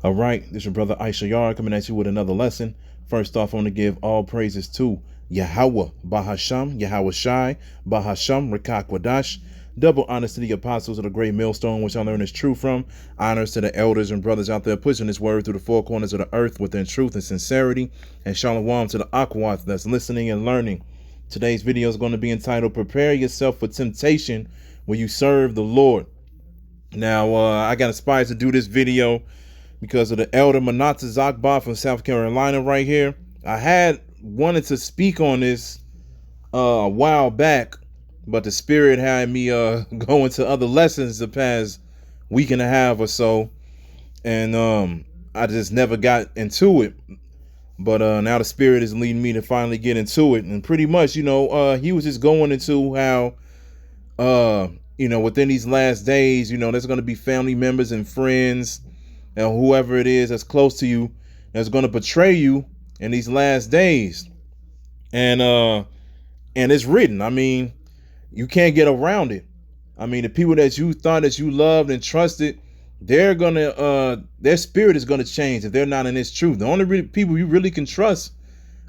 All right, this is your brother Issachar coming at you with another lesson. First off, I want to give all praises to Yahweh, Bahasham, Yahweh Shai, Bahasham, Rachaa Quadash. Double honors to the apostles of the great millstone, which I learned is true from. Honors to the elders and brothers out there pushing this word through the four corners of the earth within truth and sincerity. And shalom to the Aquat that's listening and learning. Today's video is going to be entitled, Prepare Yourself for Temptation When You Serve the Lord. Now, I got inspired to do this video because of the elder Manasseh Cubans from South Carolina right here. I had wanted to speak on this a while back, but the spirit had me go into other lessons the past week and a half or so, and I just never got into it. But now the spirit is leading me to finally get into it, and pretty much, he was just going into how within these last days, there's going to be family members and friends and whoever it is that's close to you that's going to betray you in these last days. And it's written. I mean, you can't get around it. I mean, the people that you thought that you loved and trusted, they're gonna their spirit is gonna change if they're not in this truth. The only people you really can trust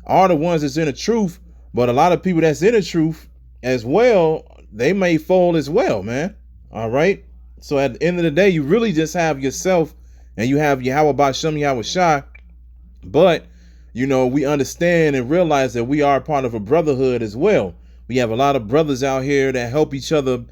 are the ones that's in the truth. But a lot of people that's in the truth as well, they may fall as well, man. All right. So at the end of the day, you really just have yourself, and you have Yahweh Bashem, Yahweh Shai. But, we understand and realize that we are part of a brotherhood as well. We have a lot of brothers out here that help each other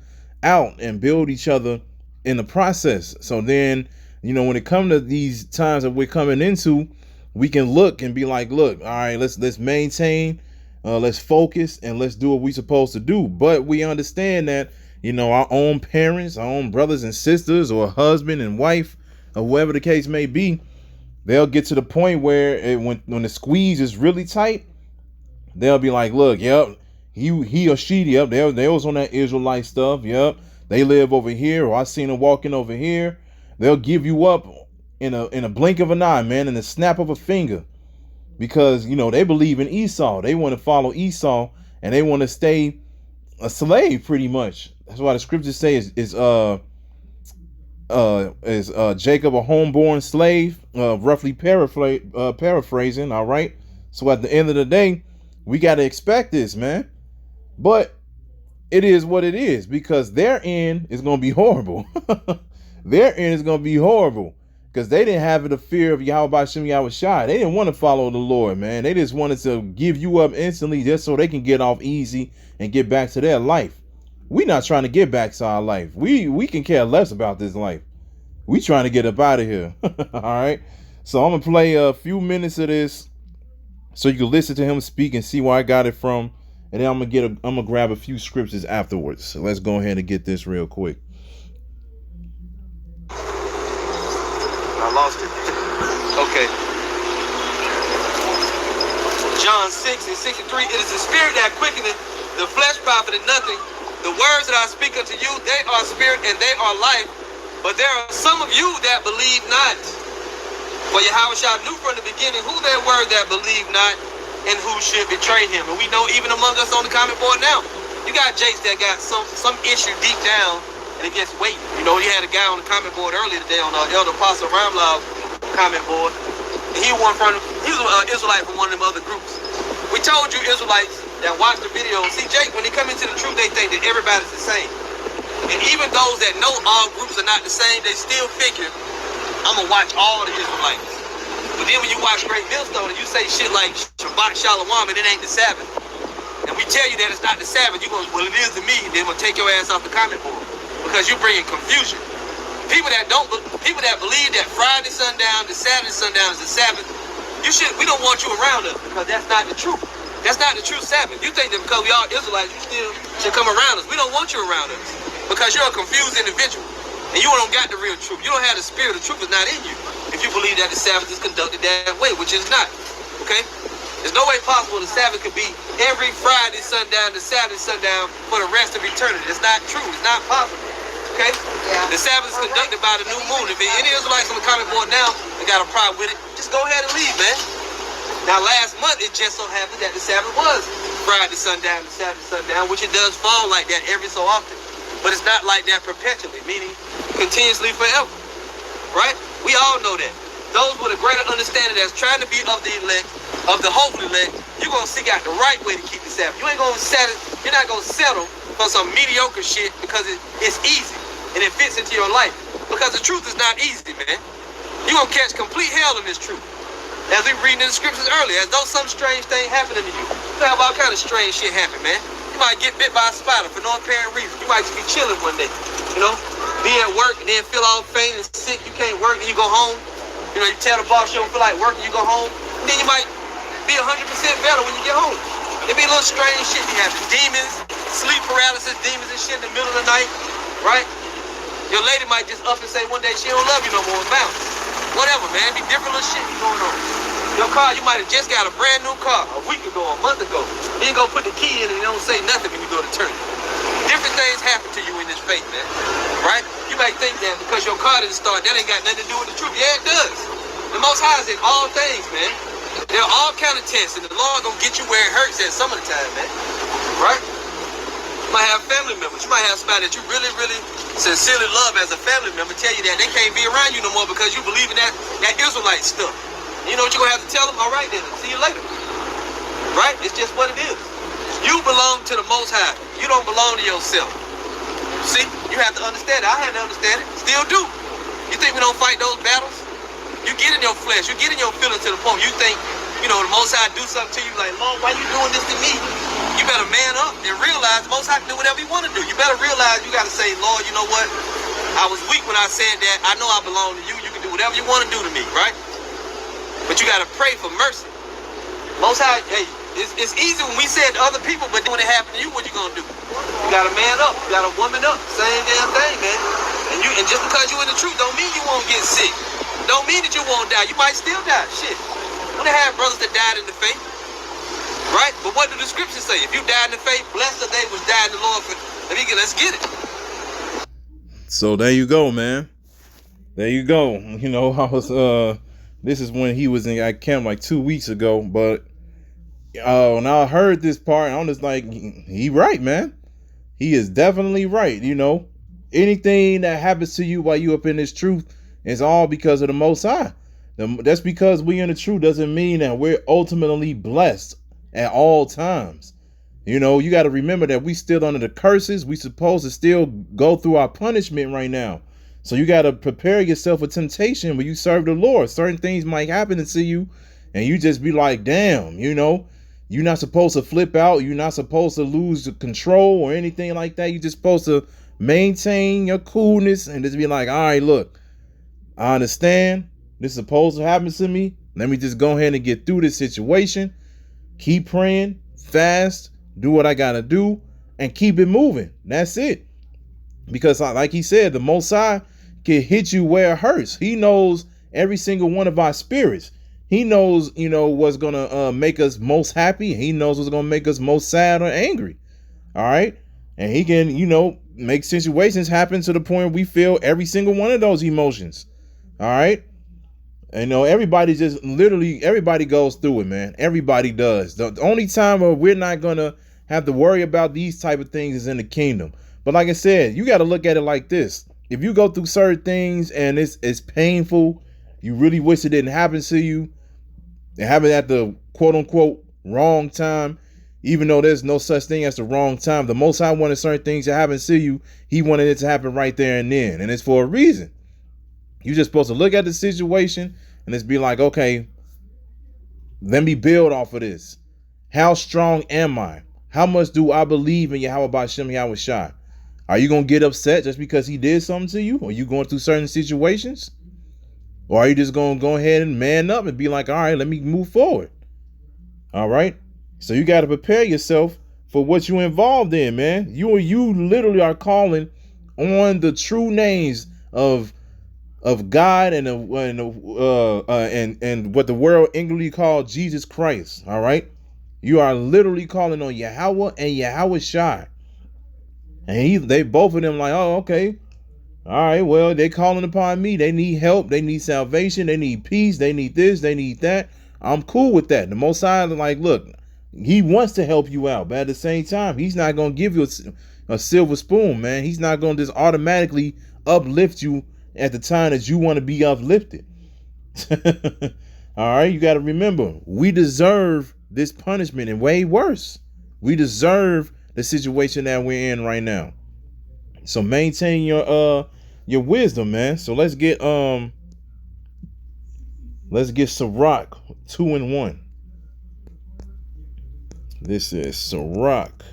out and build each other in the process. So then, when it comes to these times that we're coming into, we can look and be like, look, all right, let's maintain, let's focus, and let's do what we're supposed to do. But we understand that, our own parents, our own brothers and sisters, or husband and wife, or whoever the case may be, they'll get to the point where when the squeeze is really tight, they'll be like, look, yep, he or she, yep, they was on that Israelite stuff, yep, they live over here, or I seen them walking over here. They'll give you up in a blink of an eye, man, in the snap of a finger, because they believe in Esau. They want to follow Esau, and they want to stay a slave, pretty much. That's why the scriptures say is Jacob a homeborn slave, roughly paraphrasing. All right. So at the end of the day, we got to expect this, man. But it is what it is, because their end is going to be horrible. Their end is going to be horrible because they didn't have the fear of Yahweh Bashem, Yahweh Shai. They didn't want to follow the Lord, man. They just wanted to give you up instantly just so they can get off easy and get back to their life. We're not trying to get back to our life. We can care less about this life. We trying to get up out of here. All right. So I'm going to play a few minutes of this so you can listen to him speak and see where I got it from. And then I'm going to grab a few scriptures afterwards. So let's go ahead and get this real quick. I lost it. Okay. John 6:63. It is the spirit that quickeneth, the flesh profited nothing. The words that I speak unto you, they are spirit and they are life. But there are some of you that believe not. For Yahweh Shai knew from the beginning who there were that believe not and who should betray him. And we know even among us on the comment board now, you got Jakes that got some issue deep down and it gets weight. You had a guy on the comment board earlier today on Elder Apostle Arayamlab comment board. And he was an Israelite from one of them other groups. We told you Israelites that watch the video, see, Jake, when they come into the truth, they think that everybody's the same. And even those that know all groups are not the same, they still figure, I'm going to watch all the Israelites. But then when you watch Great Millstone and you say shit like Shabbat Shalom and it ain't the Sabbath, and we tell you that it's not the Sabbath, you're going, well, it is to me, and then we'll take your ass off the comment board because you're bringing confusion. People that believe that Friday sundown to Saturday sundown is the Sabbath, we don't want you around us because that's not the truth. That's not the true Sabbath. You think that because we all Israelites, you still should come around us. We don't want you around us because you're a confused individual and you don't got the real truth. You don't have the spirit. The truth is not in you if you believe that the Sabbath is conducted that way, which is not. Okay? There's no way possible the Sabbath could be every Friday sundown to Saturday sundown for the rest of eternity. It's not true. It's not possible. Okay? Yeah. The Sabbath is conducted by the new moon. If any Israelites on the comment board now they got a problem with it, just go ahead and leave, man. Now, last month, it just so happened that the Sabbath was Friday sundown to Saturday sundown, which it does fall like that every so often. But it's not like that perpetually, meaning continuously forever, right? We all know that. those with a greater understanding that's trying to be of the elect, of the hopeful elect, you're going to seek out the right way to keep the Sabbath. You ain't going to settle, you're not going to settle for some mediocre shit because it's easy and it fits into your life. Because the truth is not easy, man. You're going to catch complete hell in this truth. As we read in the scriptures earlier, as though some strange thing happening to you. You have all kind of strange shit happen, man. You might get bit by a spider for no apparent reason. You might just be chilling one day, you know, be at work and then feel all faint and sick. You can't work and you go home. You know, you tell the boss you don't feel like working, you go home. And then you might be 100% better when you get home. It be a little strange shit be happening. Demons, sleep paralysis, demons and shit in the middle of the night, right? Your lady might just up and say one day she don't love you no more and bounce. Whatever, man. Be different little shit going on. Your car, you might have just got a brand new car a week ago, a month ago. Then you go put the key in and you don't say nothing when you go to turn it. Different things happen to you in this faith, man. Right? You might think that because your car didn't start, that ain't got nothing to do with the truth. Yeah, it does. The Most High is in all things, man. There are all kind of tests, and the Lord gonna get you where it hurts at some of the time, man. Right? You might have family members. You might have somebody that you really, really sincerely love as a family member tell you that they can't be around you no more because you believe in that Israelite stuff. You know what you're gonna have to tell them? All right then, see you later. Right? It's just what it is. You belong to the Most High. You don't belong to yourself. See? You have to understand it. I had to understand it. Still do. You think we don't fight those battles? You get in your flesh. You get in your feelings to the point you think, you know, the Most High do something to you like, Lord, why you doing this to me? You better man up and realize the Most High can do whatever you want to do. You better realize you got to say, Lord, you know what? I was weak when I said that. I know I belong to you. You can do whatever you want to do to me, right? But you got to pray for mercy. Most High, hey, it's easy when we say it to other people, but when it happens to you, what you going to do? You got to man up. You got to woman up. Same damn thing, man. And just because you in the truth don't mean you won't get sick. Don't mean that you won't die. You might still die. Shit. We done had brothers that died in the faith. Right? But what do the scriptures say? If you died in the faith, blessed are they which died in the Lord. Let's get it. So there you go, man. There you go. You know, I was this is when he was in at camp like 2 weeks ago, but when I heard this part, I'm just like, he right, man. He is definitely right. You know, anything that happens to you while you up in this truth is all because of the Most High. That's because we in the truth doesn't mean that we're ultimately blessed at all times. You know, you got to remember that we still under the curses. We supposed to still go through our punishment right now. So you got to prepare yourself for temptation when you serve the Lord. Certain things might happen to you and you just be like, damn, you know, you're not supposed to flip out. You're not supposed to lose control or anything like that. You're just supposed to maintain your coolness and just be like, all right, look, I understand this is supposed to happen to me. Let me just go ahead and get through this situation. Keep praying, fast, do what I got to do, and keep it moving. That's it. Because like he said, the Most High can hit you where it hurts. He knows every single one of our spirits. He knows, you know, what's going to make us most happy. He knows what's going to make us most sad or angry. All right. And he can, you know, make situations happen to the point we feel every single one of those emotions. All right. And, you know, everybody just literally everybody goes through it, man. Everybody does. The only time where we're not going to have to worry about these type of things is in the kingdom. But like I said, you got to look at it like this. If you go through certain things and it's painful, you really wish it didn't happen to you. It happened at the quote unquote wrong time, even though there's no such thing as the wrong time. The Most High wanted certain things to happen to you. He wanted it to happen right there and then. And it's for a reason. You're just supposed to look at the situation and just be like, okay, let me build off of this. How strong am I? How much do I believe in Yahweh B'Shem Yahweh Shai? Are you going to get upset just because he did something to you? Are you going through certain situations? Or are you just going to go ahead and man up and be like, all right, let me move forward? All right. So you got to prepare yourself for what you're involved in, man. You literally are calling on the true names of God and what the world English call Jesus Christ. All right. You are literally calling on Yahweh and Yahweh Shai. And they both of them like, oh, okay. All right, well, they calling upon me. They need help. They need salvation. They need peace. They need this. They need that. I'm cool with that. The Most High, like, look, he wants to help you out. But at the same time, he's not going to give you a silver spoon, man. He's not going to just automatically uplift you at the time that you want to be uplifted. All right, you got to remember, we deserve this punishment and way worse. We deserve the situation that we're in right now. So maintain your wisdom, man. So let's get Sirach 2:1. This is Sirach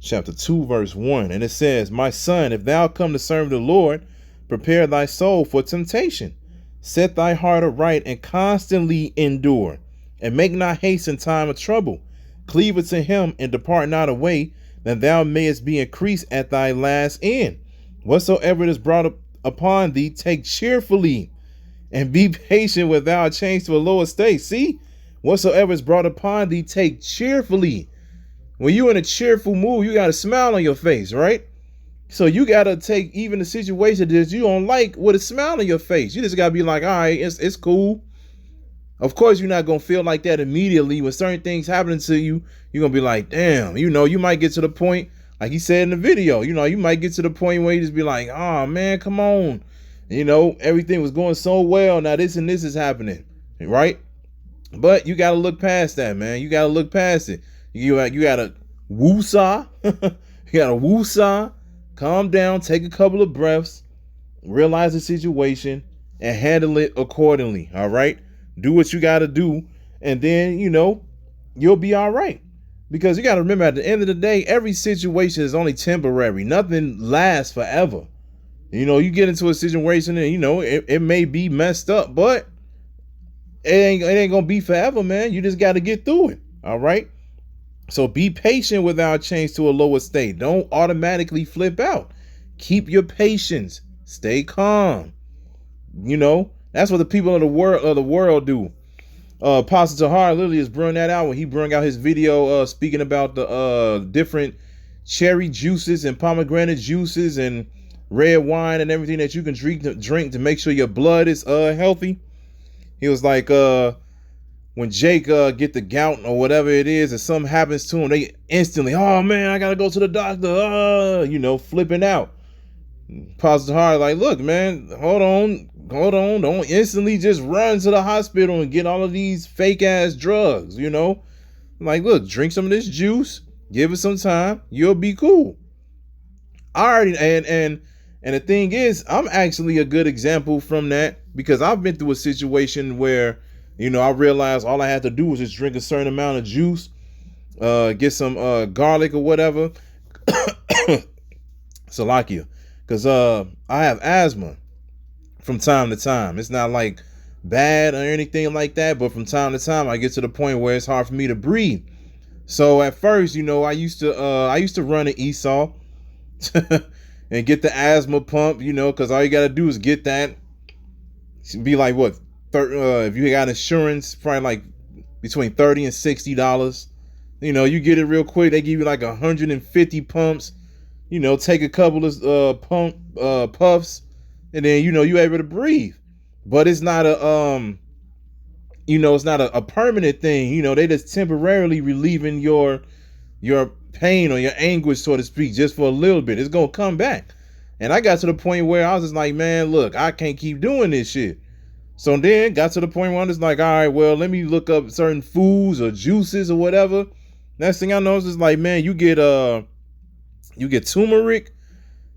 chapter 2, verse 1. And it says, "My son, if thou come to serve the Lord, prepare thy soul for temptation. Set thy heart aright and constantly endure, and make not haste in time of trouble. Cleave unto him and depart not away, that thou mayest be increased at thy last end. Whatsoever is brought up upon thee, take cheerfully, and be patient without change to a low estate." See, whatsoever is brought upon thee, take cheerfully. When you're in a cheerful mood, you got a smile on your face, right? So you got to take even the situation that you don't like with a smile on your face. You just got to be like, all right, it's cool. Of course, you're not going to feel like that immediately. When certain things happening to you, you're going to be like, damn, you might get to the point, like he said in the video, you might get to the point where you just be like, oh, man, come on. Everything was going so well. Now this and this is happening, right? But you got to look past that, man. You got to look past it. You got to woosah. You got to woosah. Calm down, take a couple of breaths, realize the situation, and handle it accordingly, all right? Do what you got to do, and then, you'll be all right. Because you got to remember, at the end of the day, every situation is only temporary. Nothing lasts forever. You get into a situation and, it may be messed up, but it ain't going to be forever, man. You just got to get through it, all right? So be patient without change to a lower state. Don't automatically flip out. Keep your patience. Stay calm. That's what the people of the world do. Apostle Tahar literally is bringing that out when he brought out his video speaking about the different cherry juices and pomegranate juices and red wine and everything that you can drink to make sure your blood is healthy. He was like, when Jake get the gout or whatever it is, and something happens to him, they instantly, oh man, I gotta go to the doctor, flipping out. Pastor Hart, like, look, man, hold on, don't instantly just run to the hospital and get all of these fake ass drugs, Like, look, drink some of this juice, give it some time, you'll be cool. And the thing is, I'm actually a good example from that, because I've been through a situation where I realized all I had to do was just drink a certain amount of juice, get some garlic or whatever. Salakia. Because I have asthma from time to time. It's not like bad or anything like that, but from time to time I get to the point where it's hard for me to breathe. So at first, I used to run an ESOL and get the asthma pump, because all you got to do is get that. Be like, what? If you got insurance, probably like between $30 and $60. You get it real quick. They give you like 150 pumps. Take a couple of puffs, and then you're able to breathe. But it's not it's not a permanent thing. They just temporarily relieving your pain or your anguish, so to speak, just for a little bit. It's gonna come back. And I got to the point where I was just like, man, look, I can't keep doing this shit. So then got to the point where I'm just like, all right, well, let me look up certain foods or juices or whatever. Next thing I know, it's just like, man, you get turmeric.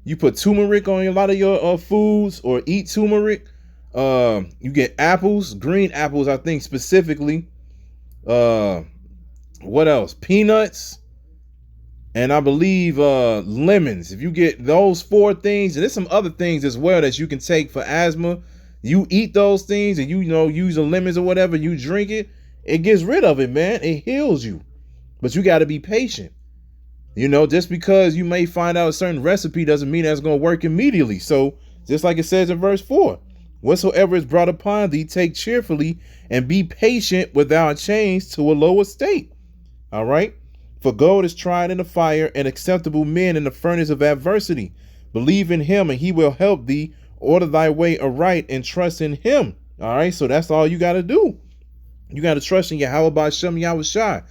You put turmeric on a lot of your foods, or eat turmeric. You get apples, green apples, I think specifically. What else? Peanuts. And I believe lemons. If you get those 4 things, and there's some other things as well that you can take for asthma. You eat those things and use the lemons or whatever, you drink it, it gets rid of it, man. It heals you. But you got to be patient. Just because you may find out a certain recipe doesn't mean that's going to work immediately. So just like it says in verse 4, whatsoever is brought upon thee, take cheerfully, and be patient without change to a lower state. All right. For gold is tried in the fire, and acceptable men in the furnace of adversity. Believe in him, and he will help thee. Order thy way aright, and trust in him. All right. So that's all you got to do. You got to trust in Yahweh B'Shem Yahushai.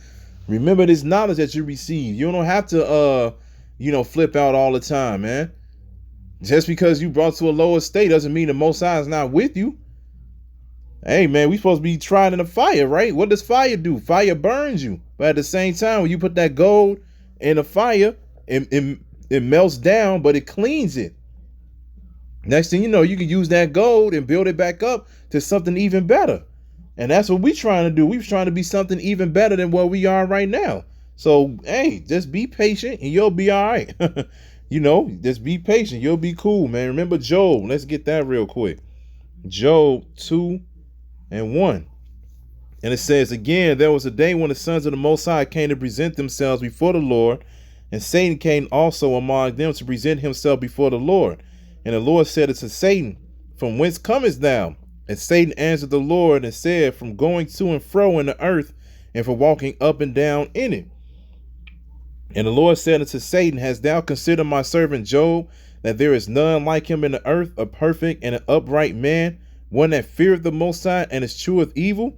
Remember this knowledge that you receive. You don't have to, flip out all the time, man. Just because you brought to a lower state doesn't mean the Most High is not with you. Hey man, we supposed to be tried in the fire, right? What does fire do? Fire burns you. But at the same time, when you put that gold in the fire, it melts down, but it cleans it. Next thing you know, you can use that gold and build it back up to something even better. And that's what we trying to do. We're trying to be something even better than what we are right now. So, hey, just be patient and you'll be all right. Just be patient. You'll be cool, man. Remember Job. Let's get that real quick. Job 2:1. And it says, again, there was a day when the sons of the Most High came to present themselves before the Lord, and Satan came also among them to present himself before the Lord. And the Lord said unto Satan, from whence comest thou? And Satan answered the Lord and said, from going to and fro in the earth, and from walking up and down in it. And the Lord said unto Satan, hast thou considered my servant Job, that there is none like him in the earth, a perfect and an upright man, one that feareth the Most High and escheweth evil?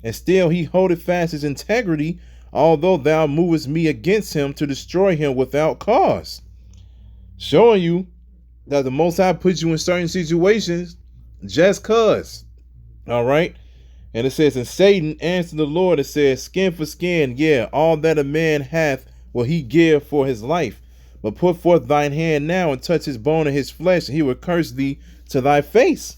And still he holdeth fast his integrity, although thou movest me against him to destroy him without cause. Showing you that the Most High puts you in certain situations just cause. All right. And it says, and Satan answered the Lord and said, skin for skin, yeah, all that a man hath will he give for his life. But put forth thine hand now and touch his bone and his flesh, and he will curse thee to thy face.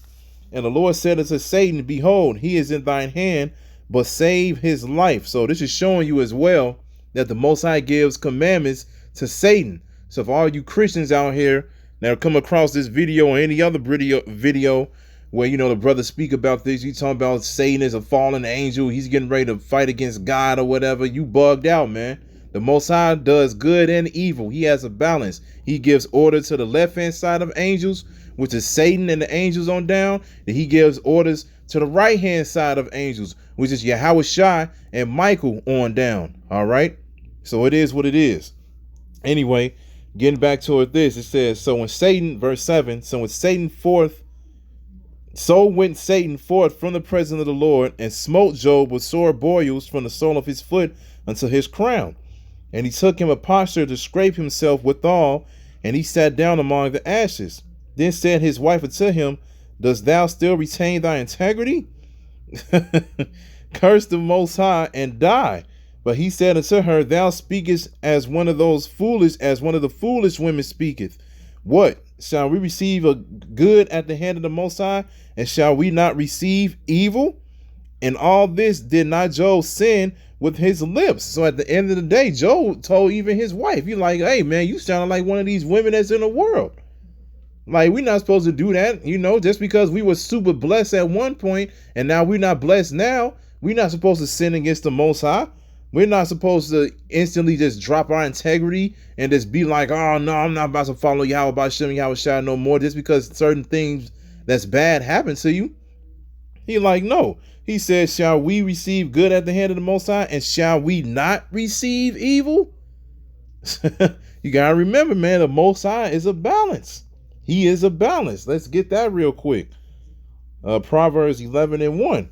And the Lord said unto Satan, behold, he is in thine hand, but save his life. So this is showing you as well that the Most High gives commandments to Satan. So for all you Christians out here that come across this video or any other video where, the brothers speak about this, you talking about Satan is a fallen angel, he's getting ready to fight against God or whatever, you bugged out, man. The Most High does good and evil. He has a balance. He gives order to the left-hand side of angels, which is Satan and the angels on down. And he gives orders to the right-hand side of angels, which is Yahushua and Michael on down. All right? So it is what it is. Anyway, getting back toward this, it says, so when Satan, verse 7, so went Satan forth from the presence of the Lord and smote Job with sore boils from the sole of his foot unto his crown. And he took him a posture to scrape himself withal, and he sat down among the ashes. Then said his wife unto him, dost thou still retain thy integrity? Curse the Most High and die. But he said unto her, thou speakest as one of the foolish women speaketh. What? Shall we receive a good at the hand of the Most High, and shall we not receive evil? In all this did not Job sin with his lips. So at the end of the day, Job told even his wife, you like, hey man, you sound like one of these women that's in the world. Like, we're not supposed to do that, just because we were super blessed at one point and now we're not blessed now. We're not supposed to sin against the Most High. We're not supposed to instantly just drop our integrity and just be like, oh no, I'm not about to follow Yahushua no more just because certain things that's bad happen to you. He like, no. He says, shall we receive good at the hand of the Most High, and shall we not receive evil? You got to remember, man, the Most High is a balance. He is a balance. Let's get that real quick. Proverbs 11:1.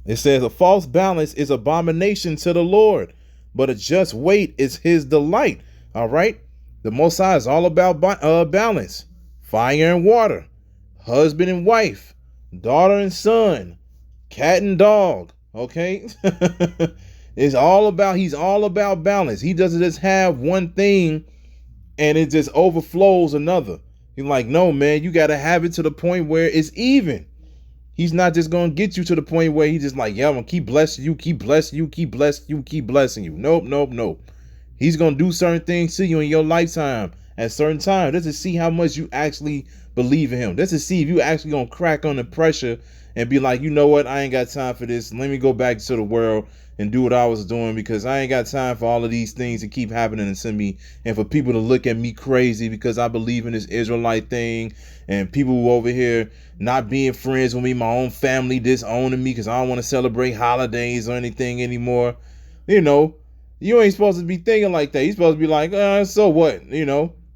It says, a false balance is abomination to the Lord, but a just weight is his delight. All right. The Most High is all about balance. Fire and water, husband and wife, daughter and son, cat and dog. Okay. He's all about balance. He doesn't just have one thing and it just overflows another. He's like, no, man, you got to have it to the point where it's even. He's not just going to get you to the point where he's just like, yeah, I'm going to keep blessing you, keep blessing you, keep blessing you, keep blessing you. Nope. He's going to do certain things to you in your lifetime at certain times. Just to see how much you actually believe in him. Just to see if you actually going to crack under pressure and be like, you know what? I ain't got time for this. Let me go back to the world and do what I was doing, because I ain't got time for all of these things to keep happening to me and for people to look at me crazy because I believe in this Israelite thing, and people who over here not being friends with me, my own family disowning me because I don't want to celebrate holidays or anything anymore. You ain't supposed to be thinking like that. You're supposed to be like, so what?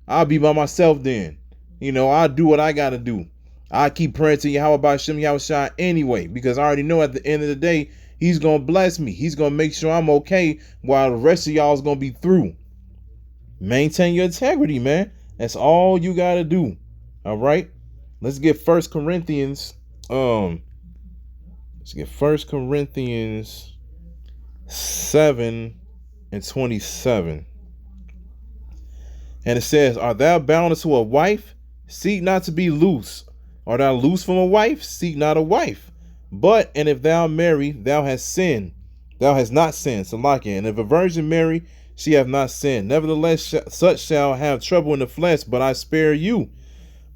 I'll be by myself then. I'll do what I got to do. I keep praying to Yahushua anyway, because I already know at the end of the day, he's going to bless me. He's going to make sure I'm okay while the rest of y'all is going to be through. Maintain your integrity, man. That's all you got to do. All right. Let's get 1 Corinthians Let's get 1 Corinthians 7:27. And it says, Art thou bound unto a wife? Seek not to be loose. Art thou loose from a wife? Seek not a wife. But, and if thou marry, thou hast sinned. Thou hast not sinned. Salakia. And if a virgin marry, she hath not sinned. Nevertheless, such shall have trouble in the flesh, but I spare you.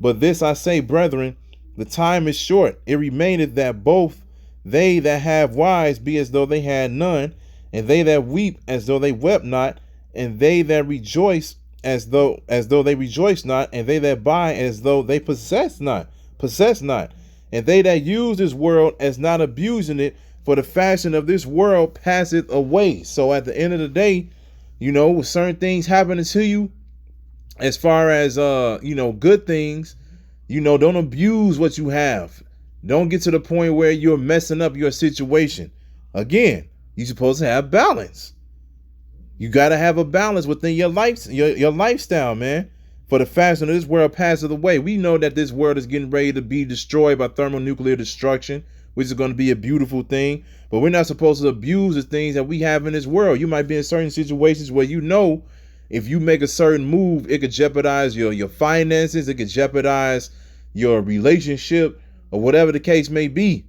But this I say, brethren, the time is short. It remaineth that both they that have wives be as though they had none, and they that weep as though they wept not, and they that rejoice as though they rejoice not, and they that buy as though they possess not, and they that use this world as not abusing it, for the fashion of this world passeth away. So at the end of the day, with certain things happening to you, as far as good things, don't abuse what you have. Don't get to the point where you're messing up your situation. Again, you're supposed to have balance. You got to have a balance within your life, your lifestyle, man. For the fashion of this world passeth away. We know that this world is getting ready to be destroyed by thermonuclear destruction, which is going to be a beautiful thing. But we're not supposed to abuse the things that we have in this world. You might be in certain situations where if you make a certain move, it could jeopardize your finances. It could jeopardize your relationship or whatever the case may be.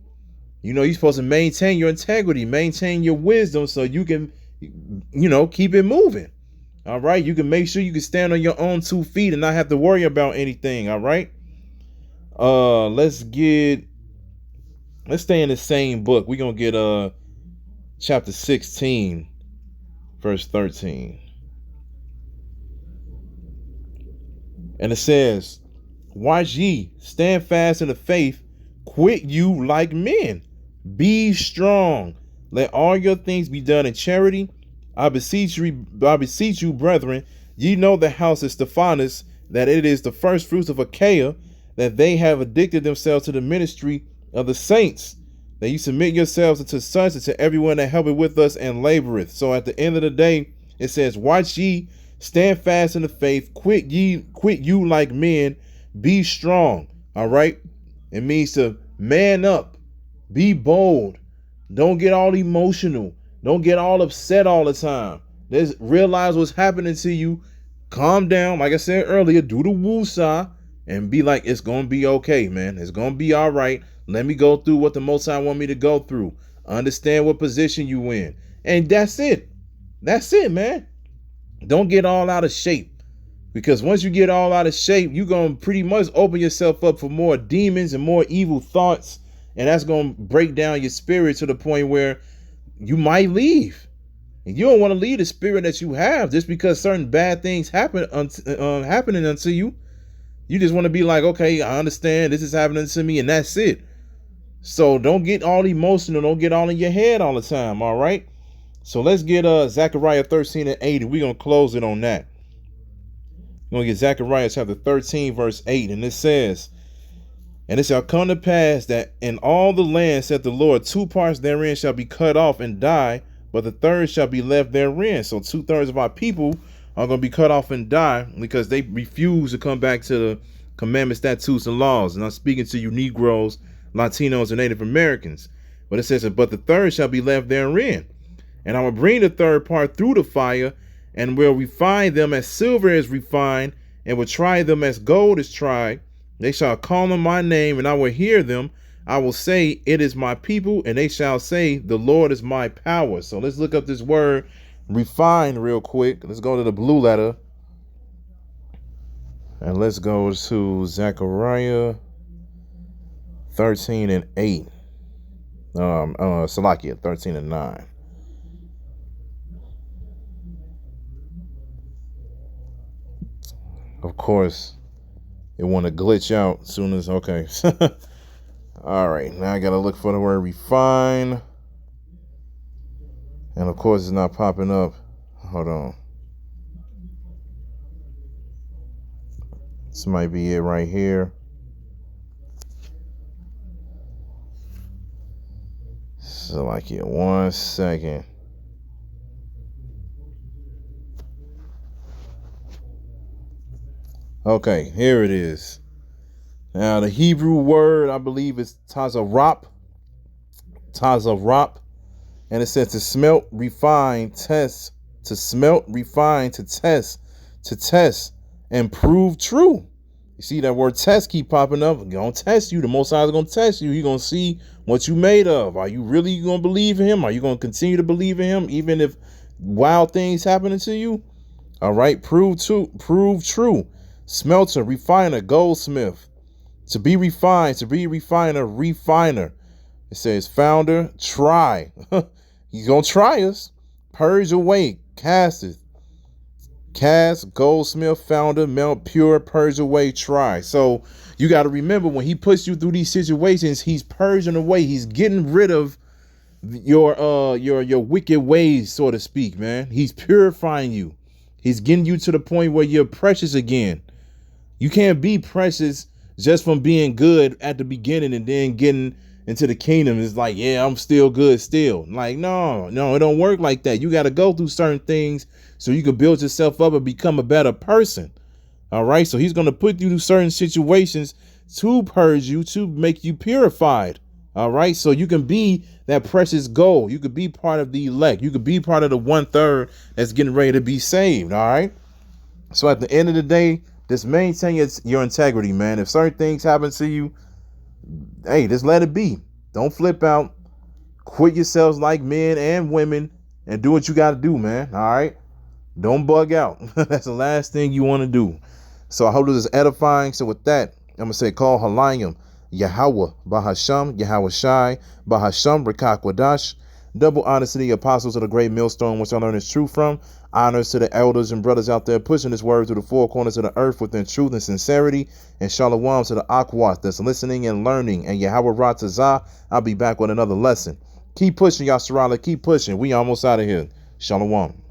You're supposed to maintain your integrity, maintain your wisdom so you can, keep it moving. All right. You can make sure you can stand on your own 2 feet and not have to worry about anything. All right. Let's stay in the same book. We're going to get chapter 16, verse 13. And it says, Watch ye, stand fast in the faith, quit you like men, be strong. Let all your things be done in charity. I beseech you, brethren, ye know the house of Stephanus, that it is the first fruits of Achaia, that they have addicted themselves to the ministry of the saints, that you submit yourselves unto such, and to everyone that helpeth with us and laboreth. So at the end of the day, it says, watch ye, stand fast in the faith, quit you like men, be strong. All right. It means to man up, be bold. Don't get all emotional. Don't get all upset all the time. Just realize what's happening to you. Calm down. Like I said earlier, do the woosah and be like, it's going to be okay, man. It's going to be all right. Let me go through what the Most High want me to go through. Understand what position you in. And that's it. That's it, man. Don't get all out of shape. Because once you get all out of shape, you're going to pretty much open yourself up for more demons and more evil thoughts. And that's going to break down your spirit to the point where you might leave. And you don't want to leave the spirit that you have just because certain bad things happening unto you. You just want to be like, okay, I understand this is happening to me and that's it. So don't get all emotional. Don't get all in your head all the time. All right. So let's get Zechariah 13:8. We're going to close it on that. We're going to get Zechariah chapter 13, verse 8. And it says, and it shall come to pass that in all the land, saith the Lord, 2 parts therein shall be cut off and die, but the third shall be left therein. So 2/3 of our people are going to be cut off and die because they refuse to come back to the commandments, statutes, and laws. And I'm speaking to you Negroes, Latinos, and Native Americans. But it says, but the third shall be left therein. And I will bring the third part through the fire, and will refine them as silver is refined, and will try them as gold is tried. They shall call on my name, and I will hear them. I will say, it is my people, and they shall say, the Lord is my power. So let's look up this word, refine, real quick. Let's go to the blue letter. And let's go to Zechariah 13:8. Salakia 13:9. Of course, it want to glitch out as soon as, okay. All right, now I got to look for the word refine. And of course, it's not popping up. Hold on. This might be it right here. So like it, 1 second. Okay, here it is. Now the Hebrew word, I believe, is tazarap. Tazarop. And it says to smelt, refine, test, to smelt, refine, to test, and prove true. You see that word test keep popping up. He's going to test you. The Most High is going to test you. He's going to see what you made of. Are you really going to believe in him? Are you going to continue to believe in him even if wild things happening to you? All right. Prove true. Smelter, refiner, goldsmith. To be refined, to be refiner, refiner. It says founder, try. He's going to try us. Purge away, casteth. Cast, goldsmith, founder, melt, pure, purge away, try. So you got to remember, when he puts you through these situations, he's purging away. He's getting rid of your wicked ways, so to speak, man. He's purifying you. He's getting you to the point where you're precious again. You can't be precious just from being good at the beginning and then getting into the kingdom. It's like, yeah, I'm still good still. Like, no, it don't work like that. You got to go through certain things so you can build yourself up and become a better person. All right. So he's going to put you through certain situations to purge you, to make you purified. All right. So you can be that precious gold. You could be part of the elect. You could be part of the 1/3 that's getting ready to be saved. All right. So at the end of the day, just maintain your integrity, man. If certain things happen to you, hey, just let it be. Don't flip out. Quit yourselves like men and women and do what you got to do, man. All right. Don't bug out. That's the last thing you want to do. So I hope this is edifying. So with that, I'm going to say, call Halayim, Yahweh, Bahasham, Yahweh Shai, Bahasham, Richaa Quadash. Double honors to the apostles of the great millstone, which I learned this truth from. Honors to the elders and brothers out there pushing this word through the four corners of the earth within truth and sincerity. And shalom to the Akwat that's listening and learning. And Yahweh Ratazah, I'll be back with another lesson. Keep pushing, Yasharala. Keep pushing. We almost out of here. Shalom.